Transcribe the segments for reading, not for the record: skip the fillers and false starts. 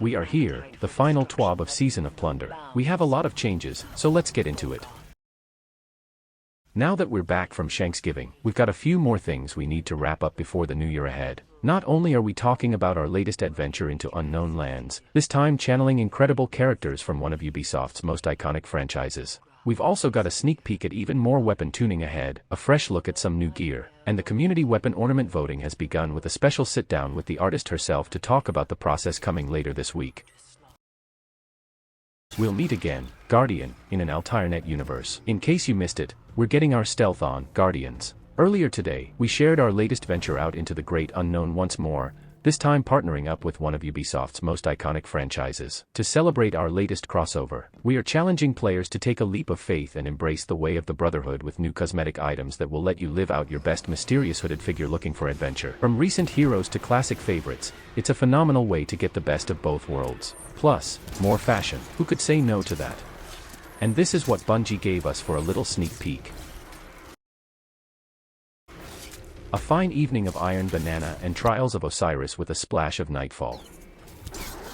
We are here, the final TWAB of Season of Plunder. We have a lot of changes, so let's get into it. Now that we're back from Shanksgiving, we've got a few more things we need to wrap up before the new year ahead. Not only are we talking about our latest adventure into unknown lands, this time channeling incredible characters from one of Ubisoft's most iconic franchises. We've also got a sneak peek at even more weapon tuning ahead, a fresh look at some new gear, and the community weapon ornament voting has begun with a special sit-down with the artist herself to talk about the process coming later this week. We'll meet again, Guardian, in an alternate universe. In case you missed it, we're getting our stealth on, Guardians. Earlier today, we shared our latest venture out into the great unknown once more, this time partnering up with one of Ubisoft's most iconic franchises. To celebrate our latest crossover, we are challenging players to take a leap of faith and embrace the way of the Brotherhood with new cosmetic items that will let you live out your best mysterious hooded figure looking for adventure. From recent heroes to classic favorites, it's a phenomenal way to get the best of both worlds. Plus, more fashion. Who could say no to that? And this is what Bungie gave us for a little sneak peek. A fine evening of Iron Banana and Trials of Osiris with a splash of Nightfall.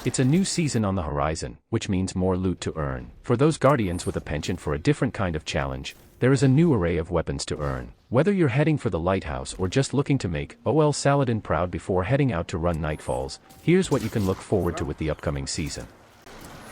It's a new season on the horizon, which means more loot to earn. For those Guardians with a penchant for a different kind of challenge, there is a new array of weapons to earn. Whether you're heading for the lighthouse or just looking to make OL Saladin proud before heading out to run Nightfalls, here's what you can look forward to with the upcoming season.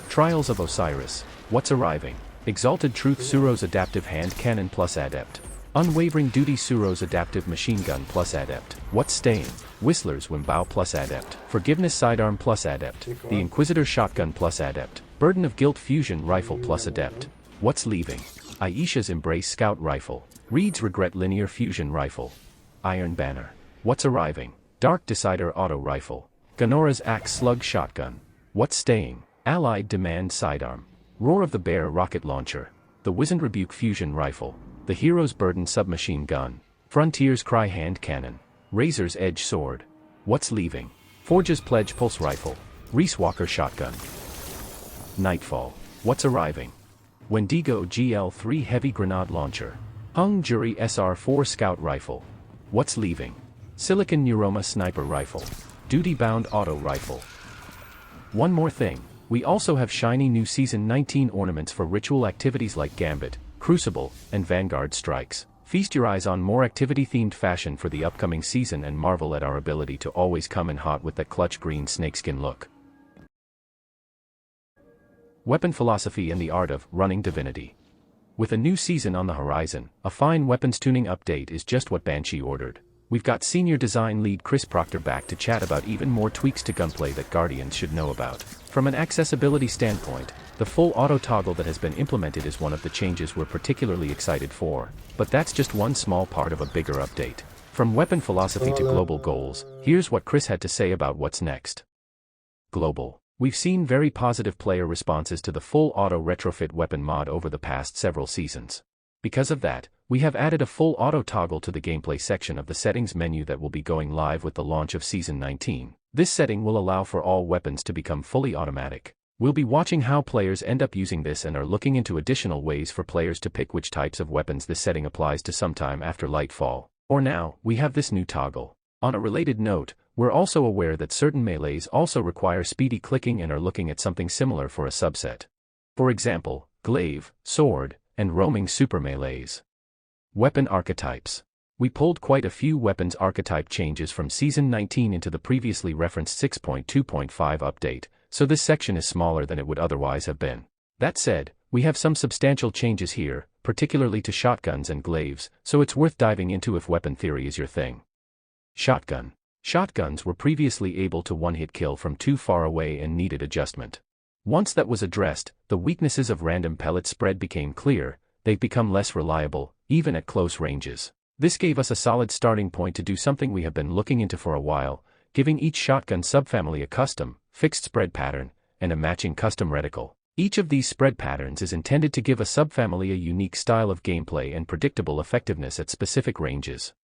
Trials of Osiris. What's arriving? Exalted Truth Suro's Adaptive Hand Cannon plus Adept. Unwavering Duty Suro's Adaptive Machine Gun plus Adept. What's staying? Whistler's Wimbao plus Adept. Forgiveness Sidearm plus Adept. The Inquisitor Shotgun plus Adept. Burden of Guilt Fusion Rifle plus Adept. What's leaving? Aisha's Embrace Scout Rifle. Reed's Regret Linear Fusion Rifle. Iron Banner. What's arriving? Dark Decider Auto Rifle. Ganora's Axe Slug Shotgun. What's staying? Allied Demand Sidearm. Roar of the Bear Rocket Launcher. The Wizened Rebuke Fusion Rifle. The Hero's Burden Submachine Gun. Frontier's Cry Hand Cannon. Razor's Edge Sword. What's leaving? Forge's Pledge Pulse Rifle. Reese Walker Shotgun. Nightfall. What's arriving? Wendigo GL3 Heavy Grenade Launcher. Hung Jury SR4 Scout Rifle. What's leaving? Silicon Neuroma Sniper Rifle. Duty Bound Auto Rifle. One more thing, we also have shiny new Season 19 ornaments for ritual activities like Gambit, Crucible, and Vanguard Strikes. Feast your eyes on more activity-themed fashion for the upcoming season and marvel at our ability to always come in hot with that clutch green snakeskin look. Weapon Philosophy and the Art of Running Divinity. With a new season on the horizon, a fine weapons tuning update is just what Banshee ordered. We've got senior design lead Chris Proctor back to chat about even more tweaks to gunplay that Guardians should know about. From an accessibility standpoint, the full auto toggle that has been implemented is one of the changes we're particularly excited for, but that's just one small part of a bigger update. From weapon philosophy to global goals, here's what Chris had to say about what's next. Global. We've seen very positive player responses to the full auto retrofit weapon mod over the past several seasons. Because of that, we have added a full auto toggle to the gameplay section of the settings menu that will be going live with the launch of Season 19. This setting will allow for all weapons to become fully automatic. We'll be watching how players end up using this and are looking into additional ways for players to pick which types of weapons this setting applies to sometime after Lightfall. Or now, we have this new toggle. On a related note, we're also aware that certain melees also require speedy clicking and are looking at something similar for a subset. For example, glaive, sword, and roaming super melees. Weapon archetypes. We pulled quite a few weapons archetype changes from Season 19 into the previously referenced 6.2.5 update, so this section is smaller than it would otherwise have been. That said, we have some substantial changes here, particularly to shotguns and glaives, so it's worth diving into if weapon theory is your thing. Shotgun. Shotguns were previously able to one-hit kill from too far away and needed adjustment. Once that was addressed, the weaknesses of random pellet spread became clear. They've become less reliable, even at close ranges. This gave us a solid starting point to do something we have been looking into for a while, giving each shotgun subfamily a custom, fixed spread pattern, and a matching custom reticle. Each of these spread patterns is intended to give a subfamily a unique style of gameplay and predictable effectiveness at specific ranges.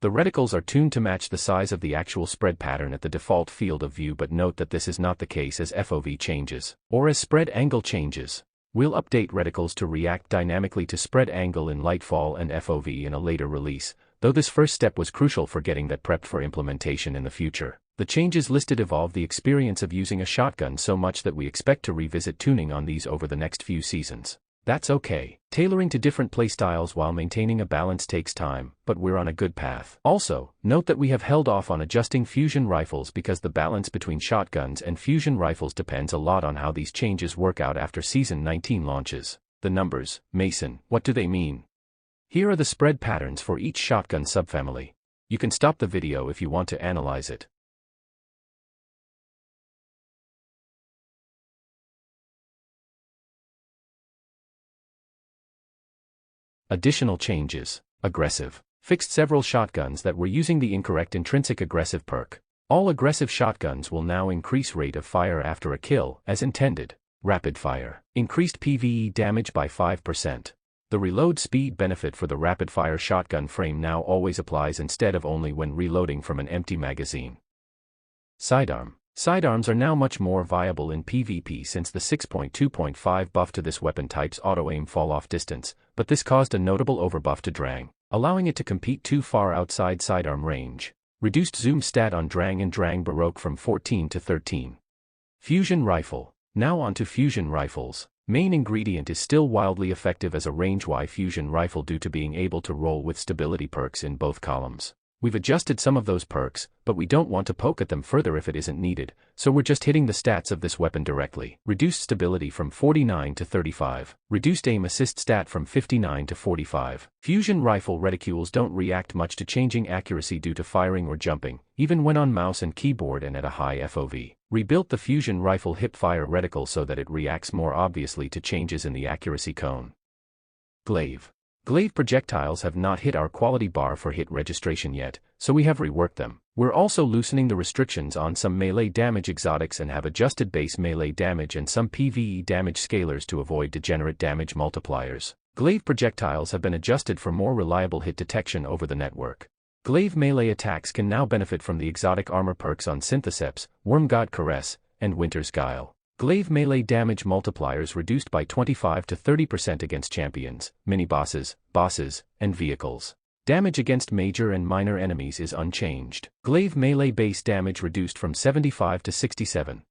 The reticles are tuned to match the size of the actual spread pattern at the default field of view, but note that this is not the case as FOV changes, or as spread angle changes. We'll update reticles to react dynamically to spread angle in Lightfall and FOV in a later release, though this first step was crucial for getting that prepped for implementation in the future. The changes listed evolve the experience of using a shotgun so much that we expect to revisit tuning on these over the next few seasons. That's okay. Tailoring to different playstyles while maintaining a balance takes time, but we're on a good path. Also, note that we have held off on adjusting fusion rifles because the balance between shotguns and fusion rifles depends a lot on how these changes work out after Season 19 launches. The numbers, Mason, what do they mean? Here are the spread patterns for each shotgun subfamily. You can stop the video if you want to analyze it. Additional changes. Aggressive. Fixed several shotguns that were using the incorrect intrinsic aggressive perk. All aggressive shotguns will now increase rate of fire after a kill, as intended. Rapid fire. Increased PvE damage by 5%. The reload speed benefit for the rapid fire shotgun frame now always applies instead of only when reloading from an empty magazine. Sidearm. Sidearms are now much more viable in PvP since the 6.2.5 buff to this weapon type's auto-aim fall-off distance, but this caused a notable overbuff to Drang, allowing it to compete too far outside sidearm range. Reduced zoom stat on Drang and Drang Baroque from 14 to 13. Fusion Rifle. Now on to fusion rifles. Main ingredient is still wildly effective as a range-Y fusion rifle due to being able to roll with stability perks in both columns. We've adjusted some of those perks, but we don't want to poke at them further if it isn't needed, so we're just hitting the stats of this weapon directly. Reduced stability from 49 to 35. Reduced aim assist stat from 59 to 45. Fusion rifle reticules don't react much to changing accuracy due to firing or jumping, even when on mouse and keyboard and at a high FOV. Rebuilt the fusion rifle hip-fire reticle so that it reacts more obviously to changes in the accuracy cone. Glaive. Glaive projectiles have not hit our quality bar for hit registration yet, so we have reworked them. We're also loosening the restrictions on some melee damage exotics and have adjusted base melee damage and some PvE damage scalars to avoid degenerate damage multipliers. Glaive projectiles have been adjusted for more reliable hit detection over the network. Glaive melee attacks can now benefit from the exotic armor perks on Syntheseps, Wormgod Caress, and Winter's Guile. Glaive melee damage multipliers reduced by 25 to 30% against champions, mini-bosses, bosses, and vehicles. Damage against major and minor enemies is unchanged. Glaive melee base damage reduced from 75 to 67.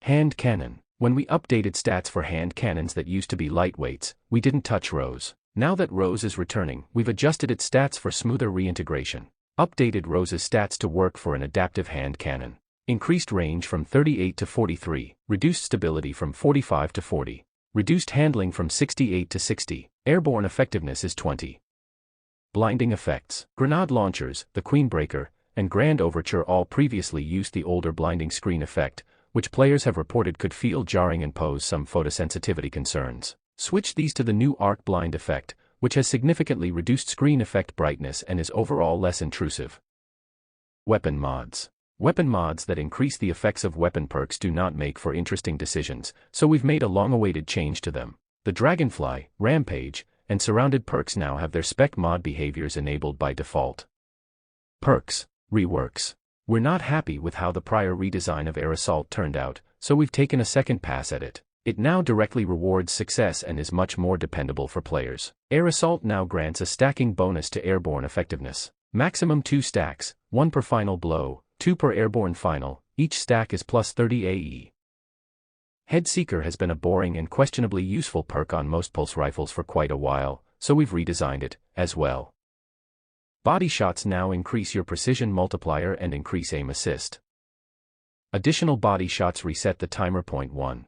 Hand Cannon. When we updated stats for hand cannons that used to be lightweights, we didn't touch Rose. Now that Rose is returning, we've adjusted its stats for smoother reintegration. Updated Rose's stats to work for an adaptive hand cannon. Increased range from 38 to 43, reduced stability from 45 to 40, reduced handling from 68 to 60, airborne effectiveness is 20. Blinding effects. Grenade launchers, the Queenbreaker, and Grand Overture all previously used the older blinding screen effect, which players have reported could feel jarring and pose some photosensitivity concerns. Switch these to the new Arc Blind effect, which has significantly reduced screen effect brightness and is overall less intrusive. Weapon mods. Weapon mods that increase the effects of weapon perks do not make for interesting decisions, so we've made a long-awaited change to them. The Dragonfly, Rampage, and Surrounded perks now have their spec mod behaviors enabled by default. Perks. Reworks. We're not happy with how the prior redesign of Air Assault turned out, so we've taken a second pass at it. It now directly rewards success and is much more dependable for players. Air Assault now grants a stacking bonus to airborne effectiveness. Maximum 2 stacks, 1 per final blow, 2 per airborne final, each stack is plus 30 AE. Headseeker has been a boring and questionably useful perk on most pulse rifles for quite a while, so we've redesigned it, as well. Body shots now increase your precision multiplier and increase aim assist. Additional body shots reset the timer. 1.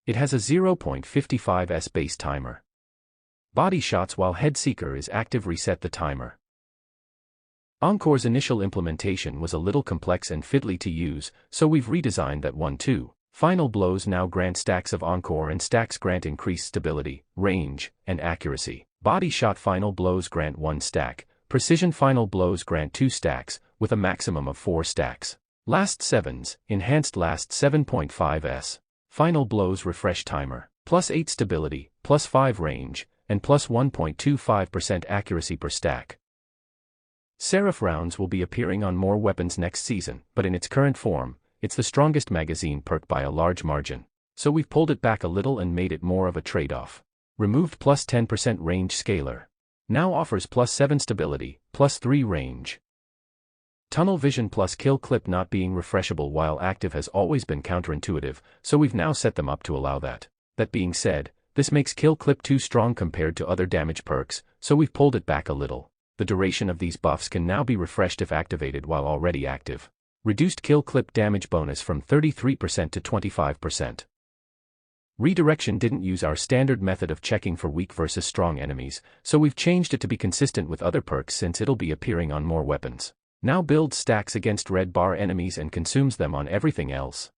It has a 0.55s base timer. Body shots while Headseeker is active reset the timer. Encore's initial implementation was a little complex and fiddly to use, so we've redesigned that one too. Final blows now grant stacks of Encore and stacks grant increased stability, range, and accuracy. Body shot final blows grant 1 stack, precision final blows grant 2 stacks, with a maximum of 4 stacks. Last 7s, enhanced last 7.5s. Final blows refresh timer, plus 8 stability, plus 5 range, and plus 1.25% accuracy per stack. Seraph rounds will be appearing on more weapons next season, but in its current form, it's the strongest magazine perk by a large margin. So we've pulled it back a little and made it more of a trade-off. Removed plus 10% range scalar. Now offers plus 7 stability, plus 3 range. Tunnel vision plus kill clip not being refreshable while active has always been counterintuitive, so we've now set them up to allow that. That being said, this makes kill clip too strong compared to other damage perks, so we've pulled it back a little. The duration of these buffs can now be refreshed if activated while already active. Reduced kill clip damage bonus from 33% to 25%. Redirection didn't use our standard method of checking for weak versus strong enemies, so we've changed it to be consistent with other perks since it'll be appearing on more weapons. Now builds stacks against red bar enemies and consumes them on everything else.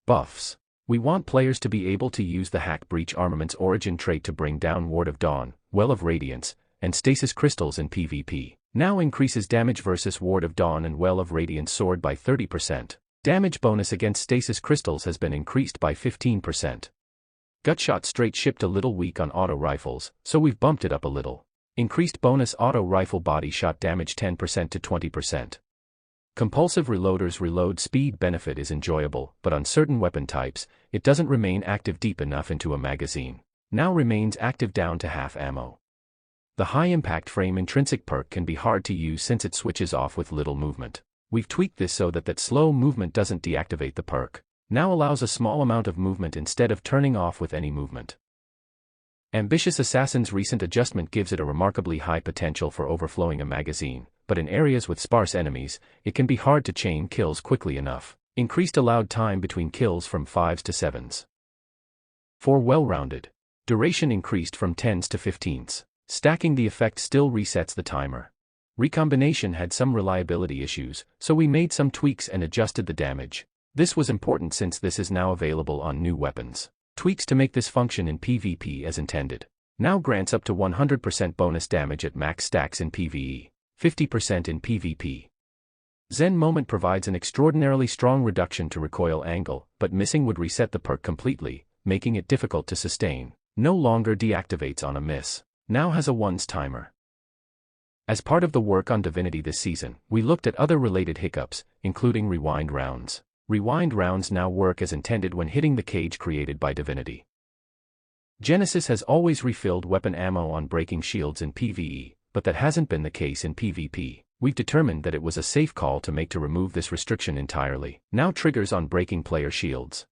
Buffs. We want players to be able to use the Hack Breach Armament's origin trait to bring down Ward of Dawn, Well of Radiance, and Stasis Crystals in PvP. Now increases damage versus Ward of Dawn and Well of Radiance sword by 30%. Damage bonus against Stasis Crystals has been increased by 15%. Gutshot straight shipped a little weak on auto rifles, so we've bumped it up a little. Increased bonus auto rifle body shot damage 10% to 20%. Compulsive reloader's reload speed benefit is enjoyable, but on certain weapon types, it doesn't remain active deep enough into a magazine. Now remains active down to half ammo. The high impact frame intrinsic perk can be hard to use since it switches off with little movement. We've tweaked this so that slow movement doesn't deactivate the perk. Now allows a small amount of movement instead of turning off with any movement. Ambitious Assassin's recent adjustment gives it a remarkably high potential for overflowing a magazine, but in areas with sparse enemies, it can be hard to chain kills quickly enough. Increased allowed time between kills from 5s to 7s. For well-rounded. Duration increased from 10s to 15s. Stacking the effect still resets the timer. Recombination had some reliability issues, so we made some tweaks and adjusted the damage. This was important since this is now available on new weapons. Tweaks to make this function in PvP as intended. Now grants up to 100% bonus damage at max stacks in PvE, 50% in PvP. Zen Moment provides an extraordinarily strong reduction to recoil angle, but missing would reset the perk completely, making it difficult to sustain. No longer deactivates on a miss. Now has a ones timer. As part of the work on Divinity this season, we looked at other related hiccups, including rewind rounds. Rewind rounds now work as intended when hitting the cage created by Divinity. Genesis has always refilled weapon ammo on breaking shields in PvE, but that hasn't been the case in PvP. We've determined that it was a safe call to make to remove this restriction entirely. Now triggers on breaking player shields.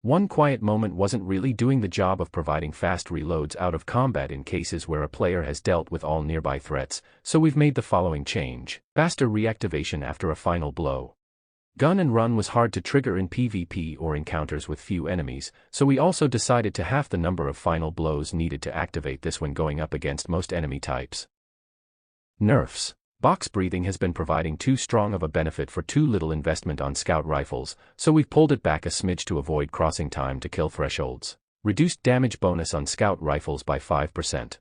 One quiet moment wasn't really doing the job of providing fast reloads out of combat in cases where a player has dealt with all nearby threats, so we've made the following change. Faster reactivation after a final blow. Gun and run was hard to trigger in PvP or encounters with few enemies, so we also decided to half the number of final blows needed to activate this when going up against most enemy types. Nerfs. Box breathing has been providing too strong of a benefit for too little investment on scout rifles, so we've pulled it back a smidge to avoid crossing time to kill thresholds. Reduced damage bonus on scout rifles by 5%.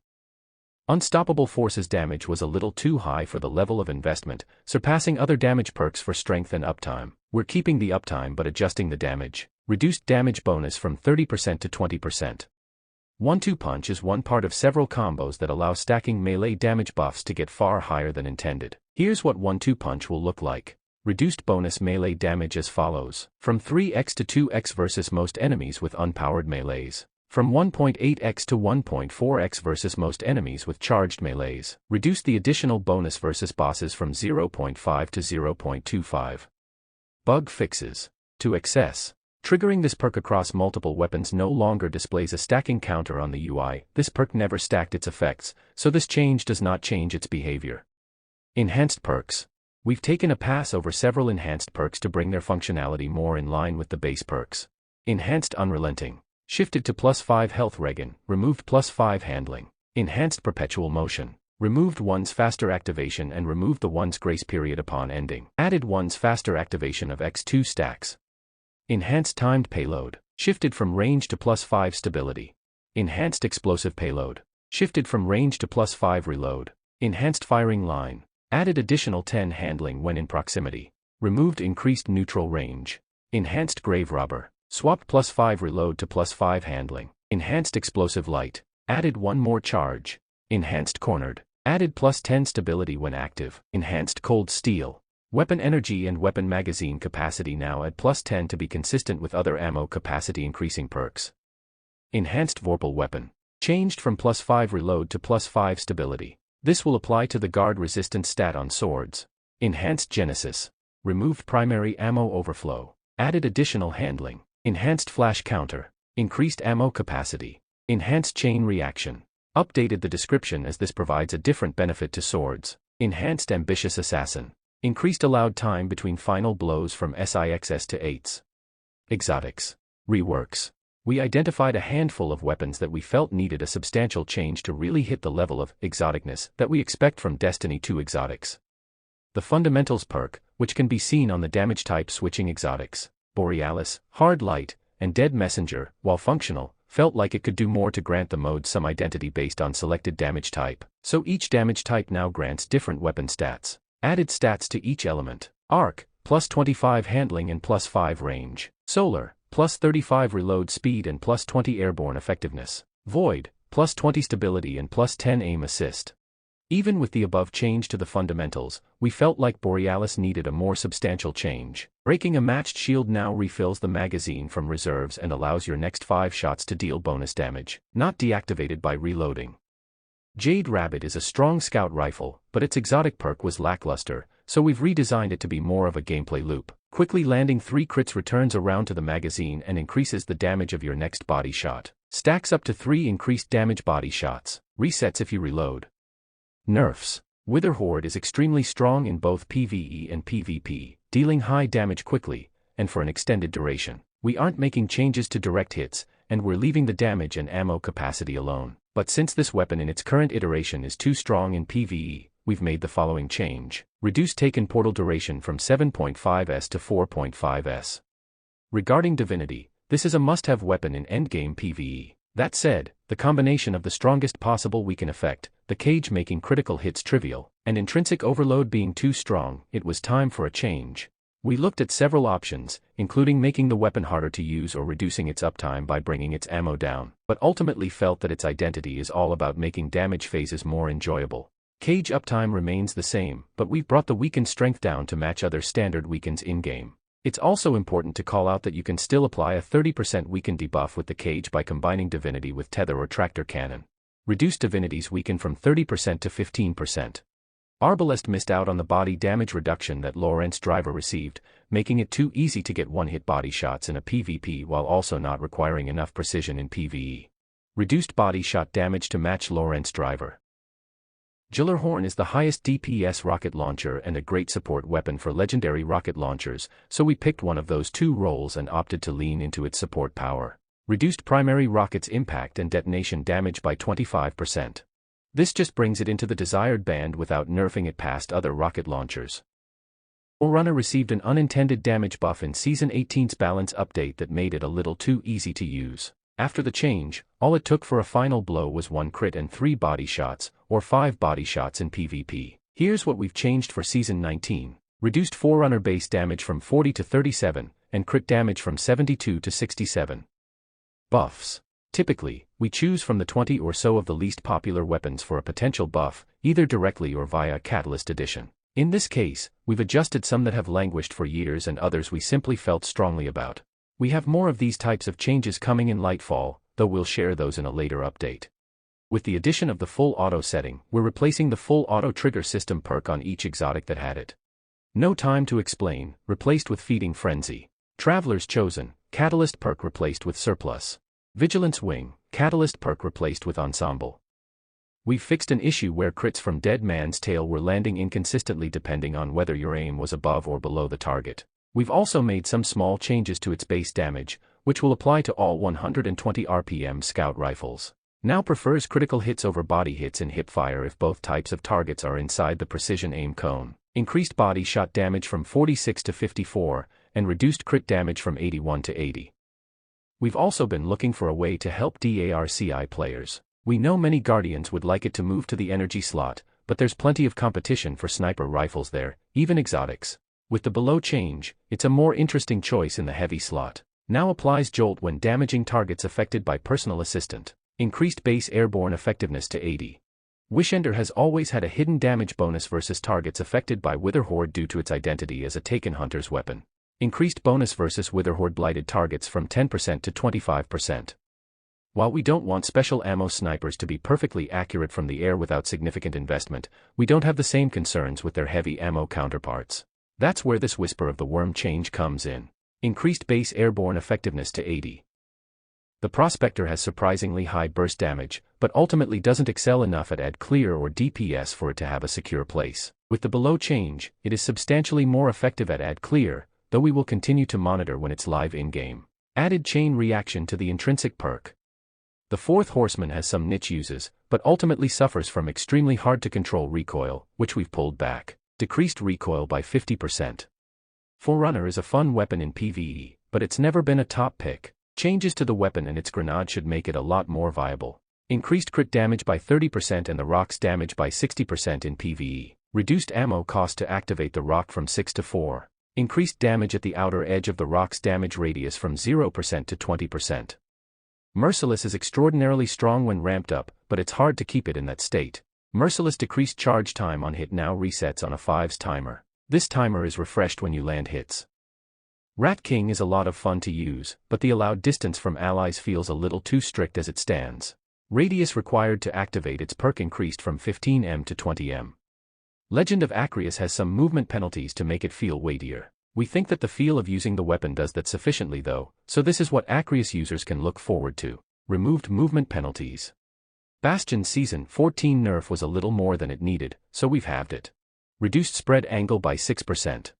Unstoppable Forces damage was a little too high for the level of investment, surpassing other damage perks for strength and uptime. We're keeping the uptime but adjusting the damage. Reduced damage bonus from 30% to 20%. 1-2 punch is one part of several combos that allow stacking melee damage buffs to get far higher than intended. Here's what 1-2 punch will look like. Reduced bonus melee damage as follows. From 3x to 2x versus most enemies with unpowered melees. From 1.8x to 1.4x versus most enemies with charged melees. Reduce the additional bonus versus bosses from 0.5 to 0.25. Bug fixes. To access. Triggering this perk across multiple weapons no longer displays a stacking counter on the UI. This perk never stacked its effects, so this change does not change its behavior. Enhanced perks. We've taken a pass over several enhanced perks to bring their functionality more in line with the base perks. Enhanced Unrelenting. Shifted to +5 health regen, removed +5 handling. Enhanced Perpetual Motion. Removed one's faster activation and removed the one's grace period upon ending. Added one's faster activation of x2 stacks. Enhanced Timed Payload. Shifted from range to +5 stability. Enhanced Explosive Payload. Shifted from range to +5 reload. Enhanced Firing Line. Added additional 10 handling when in proximity. Removed increased neutral range. Enhanced Grave Robber. Swapped +5 reload to +5 handling. Enhanced Explosive Light. Added one more charge. Enhanced Cornered. Added +10 stability when active. Enhanced Cold Steel. Weapon energy and weapon magazine capacity now at +10 to be consistent with other ammo capacity increasing perks. Enhanced Vorpal Weapon. Changed from +5 reload to +5 stability. This will apply to the guard resistance stat on swords. Enhanced Genesis. Removed primary ammo overflow. Added additional handling. Enhanced flash counter. Increased ammo capacity. Enhanced chain reaction. Updated the description as this provides a different benefit to swords. Enhanced ambitious assassin. Increased allowed time between final blows from 6 to 8. Exotics. Reworks. We identified a handful of weapons that we felt needed a substantial change to really hit the level of exoticness that we expect from Destiny 2 exotics. The Fundamentals perk, which can be seen on the damage type switching exotics, Borealis, Hard Light, and Dead Messenger, while functional, felt like it could do more to grant the mode some identity based on selected damage type, so each damage type now grants different weapon stats. Added stats to each element. Arc, plus 25 handling and plus 5 range. Solar, plus 35 reload speed and plus 20 airborne effectiveness. Void, plus 20 stability and plus 10 aim assist. Even with the above change to the fundamentals, we felt like Borealis needed a more substantial change. Breaking a matched shield now refills the magazine from reserves and allows your next 5 shots to deal bonus damage, not deactivated by reloading. Jade Rabbit is a strong scout rifle, but its exotic perk was lackluster, so we've redesigned it to be more of a gameplay loop. Quickly landing 3 crits returns a round to the magazine and increases the damage of your next body shot. Stacks up to 3 increased damage body shots. Resets if you reload. Nerfs. Witherhorde is extremely strong in both PvE and PvP, dealing high damage quickly, and for an extended duration. We aren't making changes to direct hits, and we're leaving the damage and ammo capacity alone. But since this weapon in its current iteration is too strong in PvE, we've made the following change. Reduce taken portal duration from 7.5s to 4.5s. Regarding Divinity, this is a must-have weapon in endgame PvE. That said, the combination of the strongest possible weaken effect, the cage making critical hits trivial, and intrinsic overload being too strong, it was time for a change. We looked at several options, including making the weapon harder to use or reducing its uptime by bringing its ammo down, but ultimately felt that its identity is all about making damage phases more enjoyable. Cage uptime remains the same, but we've brought the weakened strength down to match other standard weakens in-game. It's also important to call out that you can still apply a 30% weaken debuff with the cage by combining Divinity with Tether or Tractor Cannon. Reduce Divinity's weaken from 30% to 15%. Arbalest missed out on the body damage reduction that Lorentz Driver received, making it too easy to get one-hit body shots in a PvP while also not requiring enough precision in PvE. Reduced body shot damage to match Lorentz Driver. Gjallarhorn is the highest DPS rocket launcher and a great support weapon for legendary rocket launchers, so we picked one of those 2 roles and opted to lean into its support power. Reduced primary rocket's impact and detonation damage by 25%. This just brings it into the desired band without nerfing it past other rocket launchers. Forerunner received an unintended damage buff in Season 18's balance update that made it a little too easy to use. After the change, all it took for a final blow was 1 crit and 3 body shots, or 5 body shots in PvP. Here's what we've changed for Season 19. Reduced Forerunner base damage from 40 to 37, and crit damage from 72 to 67. Buffs. Typically, we choose from the 20 or so of the least popular weapons for a potential buff, either directly or via a Catalyst Edition. In this case, we've adjusted some that have languished for years and others we simply felt strongly about. We have more of these types of changes coming in Nightfall, though we'll share those in a later update. With the addition of the full auto setting, we're replacing the full auto trigger system perk on each exotic that had it. No Time to Explain, replaced with Feeding Frenzy. Traveler's Chosen, Catalyst perk replaced with Surplus. Vigilance Wing, Catalyst perk replaced with Ensemble. We've fixed an issue where crits from Dead Man's Tale were landing inconsistently depending on whether your aim was above or below the target. We've also made some small changes to its base damage, which will apply to all 120 RPM scout rifles. Now prefers critical hits over body hits in hipfire if both types of targets are inside the precision aim cone. Increased body shot damage from 46 to 54, and reduced crit damage from 81 to 80. We've also been looking for a way to help DARCI players. We know many Guardians would like it to move to the energy slot, but there's plenty of competition for sniper rifles there, even exotics. With the below change, it's a more interesting choice in the heavy slot. Now applies Jolt when damaging targets affected by Personal Assistant. Increased base airborne effectiveness to 80. Wishender has always had a hidden damage bonus versus targets affected by Witherhorde due to its identity as a Taken Hunter's weapon. Increased bonus versus Witherhorde blighted targets from 10% to 25%. While we don't want special ammo snipers to be perfectly accurate from the air without significant investment, we don't have the same concerns with their heavy ammo counterparts. That's where this Whisper of the Worm change comes in. Increased base airborne effectiveness to 80. The Prospector has surprisingly high burst damage, but ultimately doesn't excel enough at AD clear or DPS for it to have a secure place. With the below change, it is substantially more effective at AD clear, though we will continue to monitor when it's live in-game. Added chain reaction to the intrinsic perk. The Fourth Horseman has some niche uses, but ultimately suffers from extremely hard to control recoil, which we've pulled back. Decreased recoil by 50%. Forerunner is a fun weapon in PvE, but it's never been a top pick. Changes to the weapon and its grenade should make it a lot more viable. Increased crit damage by 30% and the rock's damage by 60% in PvE. Reduced ammo cost to activate the rock from 6 to 4. Increased damage at the outer edge of the rock's damage radius from 0% to 20%. Merciless is extraordinarily strong when ramped up, but it's hard to keep it in that state. Merciless decreased charge time on hit now resets on a 5's timer. This timer is refreshed when you land hits. Rat King is a lot of fun to use, but the allowed distance from allies feels a little too strict as it stands. Radius required to activate its perk increased from 15m to 20m. Legend of Acrius has some movement penalties to make it feel weightier. We think that the feel of using the weapon does that sufficiently though, so this is what Acrius users can look forward to. Removed movement penalties. Bastion's Season 14 nerf was a little more than it needed, so we've halved it. Reduced spread angle by 6%.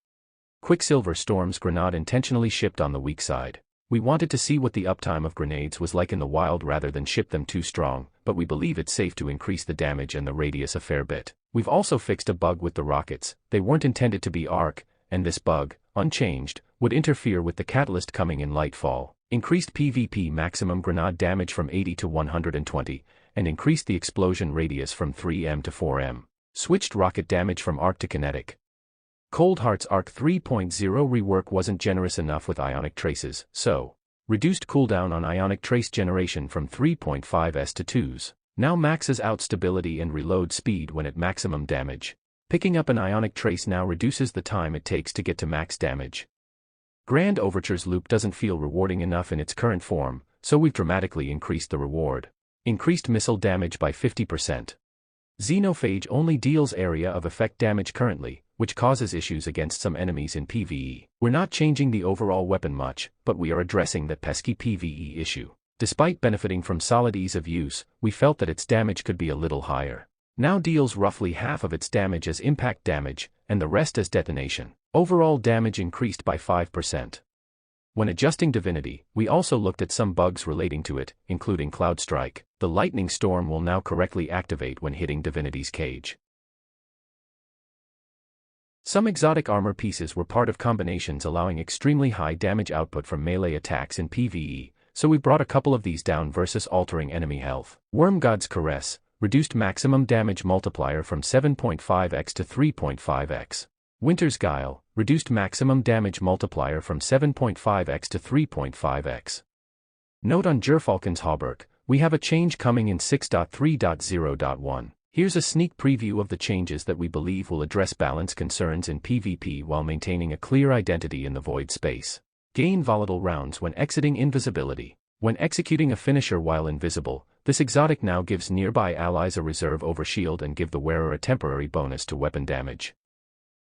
Quicksilver Storm's grenade intentionally shipped on the weak side. We wanted to see what the uptime of grenades was like in the wild rather than ship them too strong, but we believe it's safe to increase the damage and the radius a fair bit. We've also fixed a bug with the rockets. They weren't intended to be arc, and this bug, unchanged, would interfere with the catalyst coming in Nightfall. Increased PvP maximum grenade damage from 80 to 120, and increased the explosion radius from 3m to 4m. Switched rocket damage from arc to kinetic. Cold Heart's Arc 3.0 rework wasn't generous enough with ionic traces, so reduced cooldown on ionic trace generation from 3.5s to 2s. Now maxes out stability and reload speed when at maximum damage. Picking up an ionic trace now reduces the time it takes to get to max damage. Grand Overture's loop doesn't feel rewarding enough in its current form, so we've dramatically increased the reward. Increased missile damage by 50%. Xenophage only deals area of effect damage currently, which causes issues against some enemies in PvE. We're not changing the overall weapon much, but we are addressing that pesky PvE issue. Despite benefiting from solid ease of use, we felt that its damage could be a little higher. Now deals roughly half of its damage as impact damage, and the rest as detonation. Overall damage increased by 5%. When adjusting Divinity, we also looked at some bugs relating to it, including Cloud Strike. The Lightning Storm will now correctly activate when hitting Divinity's cage. Some exotic armor pieces were part of combinations allowing extremely high damage output from melee attacks in PvE, so we brought a couple of these down versus altering enemy health. Wormgod's Caress reduced maximum damage multiplier from 7.5x to 3.5x. Winter's Guile reduced maximum damage multiplier from 7.5x to 3.5x. Note on Gerfalcon's Hauberk, we have a change coming in 6.3.0.1. Here's a sneak preview of the changes that we believe will address balance concerns in PvP while maintaining a clear identity in the void space. Gain volatile rounds when exiting invisibility. When executing a finisher while invisible, this exotic now gives nearby allies a reserve overshield and give the wearer a temporary bonus to weapon damage.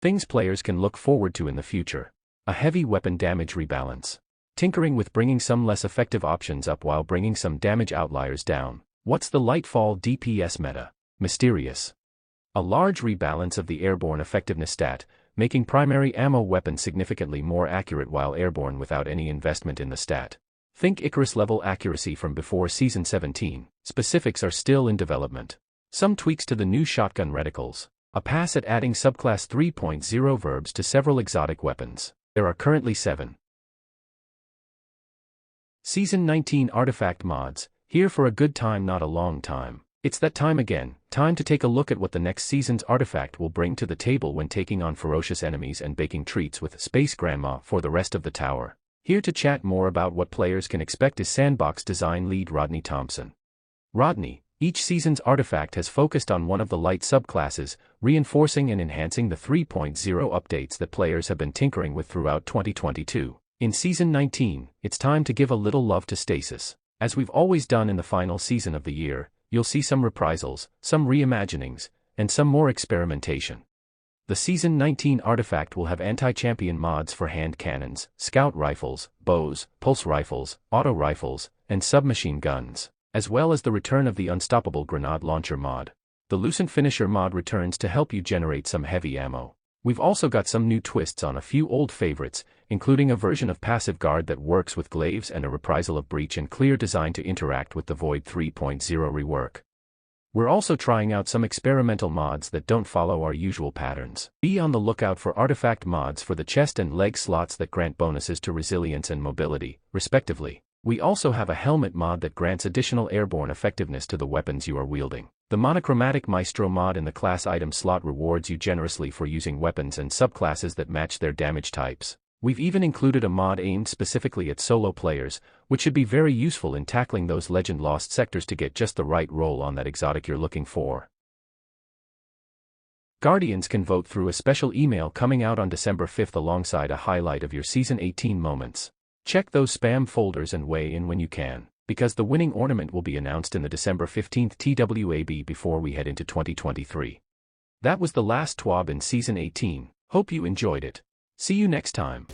Things players can look forward to in the future. A heavy weapon damage rebalance. Tinkering with bringing some less effective options up while bringing some damage outliers down. What's the Lightfall DPS meta? Mysterious. A large rebalance of the airborne effectiveness stat, making primary ammo weapons significantly more accurate while airborne without any investment in the stat. Think Icarus level accuracy from before Season 17. Specifics are still in development. Some tweaks to the new shotgun reticles. A pass at adding subclass 3.0 verbs to several exotic weapons. There are currently 7. Season 19 artifact mods, here for a good time not a long time. It's that time again, time to take a look at what the next season's artifact will bring to the table when taking on ferocious enemies and baking treats with Space Grandma for the rest of the tower. Here to chat more about what players can expect is Sandbox design lead Rodney Thompson. Rodney, each season's artifact has focused on one of the light subclasses, reinforcing and enhancing the 3.0 updates that players have been tinkering with throughout 2022. In Season 19, it's time to give a little love to Stasis. As we've always done in the final season of the year, you'll see some reprisals, some reimaginings, and some more experimentation. The Season 19 artifact will have anti-champion mods for hand cannons, scout rifles, bows, pulse rifles, auto rifles, and submachine guns, as well as the return of the Unstoppable Grenade Launcher mod. The Lucent Finisher mod returns to help you generate some heavy ammo. We've also got some new twists on a few old favorites, including a version of Passive Guard that works with glaives and a reprisal of Breach and Clear designed to interact with the Void 3.0 rework. We're also trying out some experimental mods that don't follow our usual patterns. Be on the lookout for artifact mods for the chest and leg slots that grant bonuses to resilience and mobility, respectively. We also have a helmet mod that grants additional airborne effectiveness to the weapons you are wielding. The monochromatic Maestro mod in the class item slot rewards you generously for using weapons and subclasses that match their damage types. We've even included a mod aimed specifically at solo players, which should be very useful in tackling those legend lost sectors to get just the right roll on that exotic you're looking for. Guardians can vote through a special email coming out on December 5th alongside a highlight of your Season 18 moments. Check those spam folders and weigh in when you can, because the winning ornament will be announced in the December 15th TWAB before we head into 2023. That was the last TWAB in Season 18, hope you enjoyed it. See you next time.